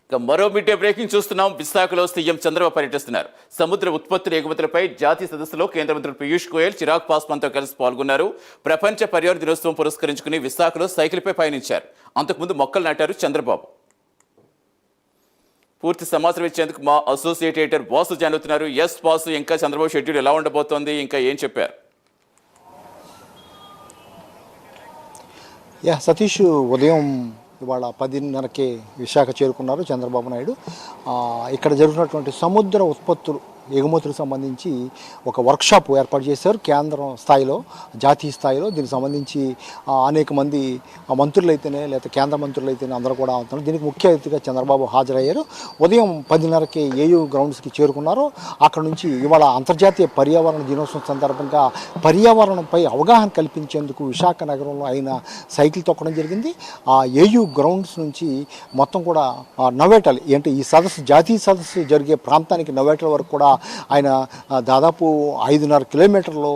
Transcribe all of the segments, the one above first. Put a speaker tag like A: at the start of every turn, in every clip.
A: ఇక మరో mid day breaking చూస్తున్నాం. విశాఖలో సీఎం చంద్రబాబు పర్యటిస్తున్నారు. సముద్ర ఉత్పత్తుల ఎగుమతులపై జాతీయ సదస్సులో కేంద్ర మంత్రులు పీయూష్ గోయల్, చిరాగ్ పాస్వాన్తో కలిసి పాల్గొన్నారు. ప్రపంచ పర్యావరణ దినోత్సవం పురస్కరించుకుని విశాఖలో సైకిల్పై పయనించారు. అంతకుముందు మొక్కలు నాటారు చంద్రబాబు. పూర్తి సమాచారం ఇచ్చేందుకు మా అసోసియేట్ ఎడిటర్ వాసు జాయిన్ అవుతున్నారు. ఎస్ వాసు, ఇంకా చంద్రబాబు షెడ్యూల్ ఎలా ఉండబోతోంది, ఇంకా ఏం చెప్పారు?
B: సతీష్ ఉదయం ఇవాళ 10:30కే విశాఖ చేరుకున్నారు చంద్రబాబు నాయుడు. ఇక్కడ జరుగుతున్నటువంటి సముద్ర ఉత్పత్తులు ఎగుమతులకు సంబంధించి ఒక వర్క్షాప్ ఏర్పాటు చేశారు కేంద్రం స్థాయిలో, జాతీయ స్థాయిలో. దీనికి సంబంధించి అనేక మంది మంత్రులు అయితేనే లేదా కేంద్ర మంత్రులు అయితేనే అందరూ కూడా అవుతున్నారు. దీనికి ముఖ్య అతిథిగా చంద్రబాబు హాజరయ్యారు. ఉదయం 10:30కి ఏయూ గ్రౌండ్స్కి చేరుకున్నారు. అక్కడ నుంచి ఇవాళ అంతర్జాతీయ పర్యావరణ దినోత్సవం సందర్భంగా పర్యావరణంపై అవగాహన కల్పించేందుకు విశాఖ నగరంలో ఆయన సైకిల్ తొక్కడం జరిగింది. ఆ ఏయూ గ్రౌండ్స్ నుంచి మొత్తం కూడా నవేటల్ ఏంటి ఈ సదస్సు, జాతీయ సదస్సు జరిగే ప్రాంతానికి నవేటల్ వరకు కూడా ఆయన దాదాపు 5.5 కిలోమీటర్లు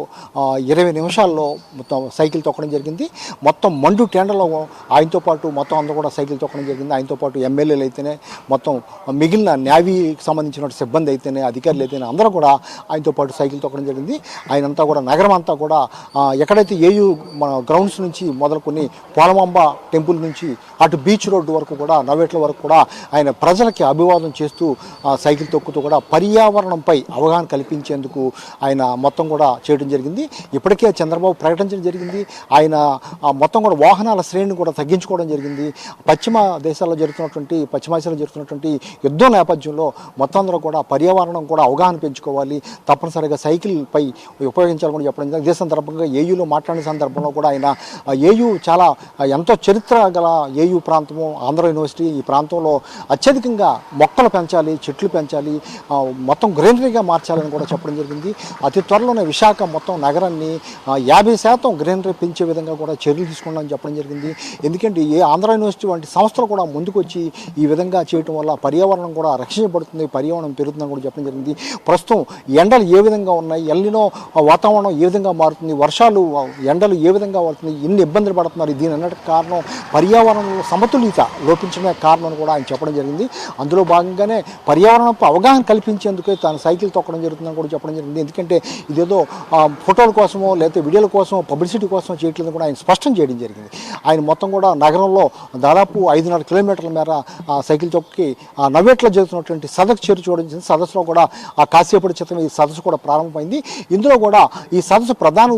B: 20 నిమిషాల్లో మొత్తం సైకిల్ తొక్కడం జరిగింది. మొత్తం మండు టెండలో ఆయనతో పాటు మొత్తం అందరూ కూడా సైకిల్ తొక్కడం జరిగింది. ఆయనతో పాటు ఎమ్మెల్యేలు అయితేనే, మొత్తం మిగిలిన నేవీకి సంబంధించిన సిబ్బంది అయితేనే, అధికారులు అయితేనే అందరూ కూడా ఆయనతో పాటు సైకిల్ తొక్కడం జరిగింది. ఆయనంతా కూడా నగరం అంతా కూడా ఎక్కడైతే ఏయూ మన గ్రౌండ్స్ నుంచి మొదలుకొని పోలమాంబ టెంపుల్ నుంచి అటు బీచ్ రోడ్డు వరకు కూడా నవేట్ల వరకు కూడా ఆయన ప్రజలకి అభివాదం చేస్తూ సైకిల్ తొక్కుతూ కూడా పర్యావరణంపై అవగాహన కల్పించేందుకు ఆయన మొత్తం కూడా చేయడం జరిగింది. ఇప్పటికే చంద్రబాబు ప్రకటించడం జరిగింది. ఆయన మొత్తం కూడా వాహనాల శ్రేణిని కూడా తగ్గించుకోవడం జరిగింది. పశ్చిమాసియాలో జరుగుతున్నటువంటి యుద్ధం నేపథ్యంలో మొత్తం అందరూ కూడా పర్యావరణం కూడా అవగాహన పెంచుకోవాలి, తప్పనిసరిగా సైకిల్పై ఉపయోగించాలని చెప్పడం జరిగింది. ఇదే సందర్భంగా ఏయూలో మాట్లాడిన సందర్భంలో కూడా ఆయన ఏయూ చాలా ఎంతో చరిత్ర గల ఏయూ ప్రాంతము, ఆంధ్ర యూనివర్సిటీ, ఈ ప్రాంతంలో అత్యధికంగా మొక్కలు పెంచాలి, చెట్లు పెంచాలి, మొత్తం గ్రీనరీగా మార్చాలని కూడా చెప్పడం జరిగింది. అతి త్వరలోనే విశాఖ మొత్తం నగరాన్ని 50% గ్రీనరీ పెంచే విధంగా కూడా చర్యలు తీసుకున్నామని చెప్పడం జరిగింది. ఎందుకంటే ఆంధ్ర యూనివర్సిటీ వంటి సంస్థలు కూడా ముందుకు వచ్చి ఈ విధంగా చేయడం వల్ల పర్యావరణం కూడా రక్షించబడుతుంది, పర్యావరణం పెరుగుతుందని కూడా చెప్పడం జరిగింది. ప్రస్తుతం ఎండలు ఏ విధంగా ఉన్నాయి, ఎల్నినో వాతావరణం ఏ విధంగా మారుతుంది, వర్షాలు ఎండలు ఏ విధంగా పడుతుంది, ఎన్ని ఇబ్బందులు పడుతున్నారు, దీని అన్నిటికీ కారణం పర్యావరణంలో సమతుల్యత లోపించడమే కారణం అని కూడా ఆయన చెప్పడం జరిగింది. అందులో భాగంగానే పర్యావరణంపై అవగాహన కల్పించేందుకే తాను సైకిల్ తొక్కడం జరుగుతుందని కూడా చెప్పడం జరిగింది. ఎందుకంటే ఇదేదో ఫోటోల కోసమో లేకపోతే వీడియోల కోసమో పబ్లిసిటీ కోసం చేయట్లేదని కూడా ఆయన స్పష్టం చేయడం జరిగింది. ఆయన మొత్తం కూడా నగరంలో దాదాపు 5.5 కిలోమీటర్ల మేర సైకిల్ తొక్కి నవేట్లో జరుగుతున్నటువంటి సదస్సు చూడడం జరిగింది. సదస్సులో కూడా కాసేపటి క్రితం ఈ సదస్సు కూడా ప్రారంభమైంది. ఇందులో కూడా ఈ సదస్సు ప్రధాన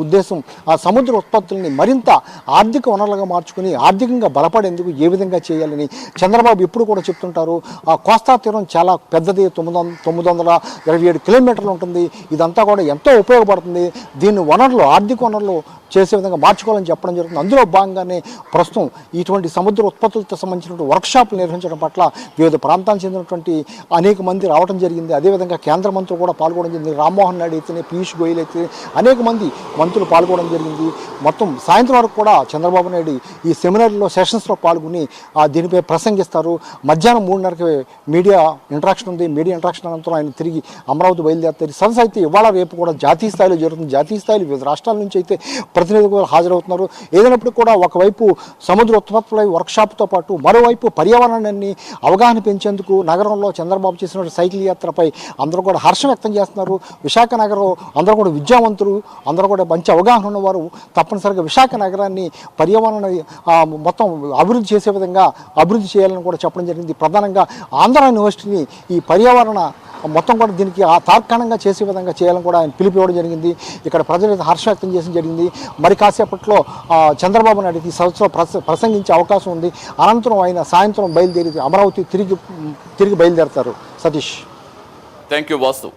B: ఉద్దేశం సముద్ర ఉత్పత్తుల్ని మరింత ఆర్థిక వనరులుగా మార్చుకుని ఆర్థికంగా బలపడేందుకు ఏ విధంగా చేయాలని చంద్రబాబు ఎప్పుడు కూడా చెప్తుంటారు. కోస్తా తీరం చాలా పెద్దది, 927 కిలోమీటర్లు ఉంటుంది. ఇదంతా కూడా ఎంతో ఉపయోగపడుతుంది. దీన్ని ఆర్థిక వనరులు చేసే విధంగా మార్చుకోవాలని చెప్పడం జరుగుతుంది. అందులో భాగంగానే ప్రస్తుతం ఇటువంటి సముద్ర ఉత్పత్తులతో సంబంధించినటువంటి వర్క్షాపులు నిర్వహించడం పట్ల వివిధ ప్రాంతాలకు చెందినటువంటి అనేక మంది రావడం జరిగింది. అదేవిధంగా కేంద్ర మంత్రులు కూడా పాల్గొనడం జరిగింది. రామ్మోహన్ నాయుడు అయితేనే, పీయూష్ గోయల్ అయితే అనేక మంది మంత్రులు పాల్గొనడం జరిగింది. మొత్తం సాయంత్రం వరకు కూడా చంద్రబాబు నాయుడు ఈ సెమినార్లో సెషన్స్లో పాల్గొని దీనిపై ప్రసంగిస్తారు. మధ్యాహ్నం 3:30కి మీడియా ఇంటరాక్షన్ ఉంది. మీడియా ఇంటరాక్షన్ అనంతరం ఆయన తిరిగి అమరావతి బయలుదేరుతారు. సదస్సు అయితే ఇవాళ రేపు కూడా జాతీయ స్థాయిలో జరుగుతుంది. జాతీయ స్థాయిలో వివిధ రాష్ట్రాల నుంచి అయితే ప్రతినిధులు హాజరవుతున్నారు. ఏదైనప్పుడు కూడా ఒకవైపు సముద్ర ఉత్పత్తుల వర్క్షాప్తో పాటు మరోవైపు పర్యావరణాన్ని అవగాహన పెంచేందుకు నగరంలో చంద్రబాబు చేసిన సైకిల్ యాత్రపై అందరూ కూడా హర్షం వ్యక్తం చేస్తున్నారు. విశాఖ నగరం అందరూ కూడా విద్యావంతులు, అందరూ కూడా మంచి అవగాహన ఉన్నవారు. తప్పనిసరిగా విశాఖ నగరాన్ని పర్యావరణ మొత్తం అభివృద్ధి చేసే విధంగా అభివృద్ధి చేయాలని కూడా చెప్పడం జరిగింది. ప్రధానంగా ఆంధ్ర యూనివర్సిటీని ఈ పర్యావరణ మొత్తం కూడా దీనికి తార్కాణంగా చేసే విధంగా చేయాలని కూడా ఆయన పిలిపివ్వడం జరిగింది. ఇక్కడ ప్రజలు హర్షం వ్యక్తం చేసిన జరిగింది. మరి కాసేపట్లో చంద్రబాబు నాయుడు ఈ సదస్సులో ప్రసంగించే అవకాశం ఉంది. అనంతరం ఆయన సాయంత్రం బయలుదేరి అమరావతి తిరిగి బయలుదేరతారు. Satish,
A: thank you Vasu.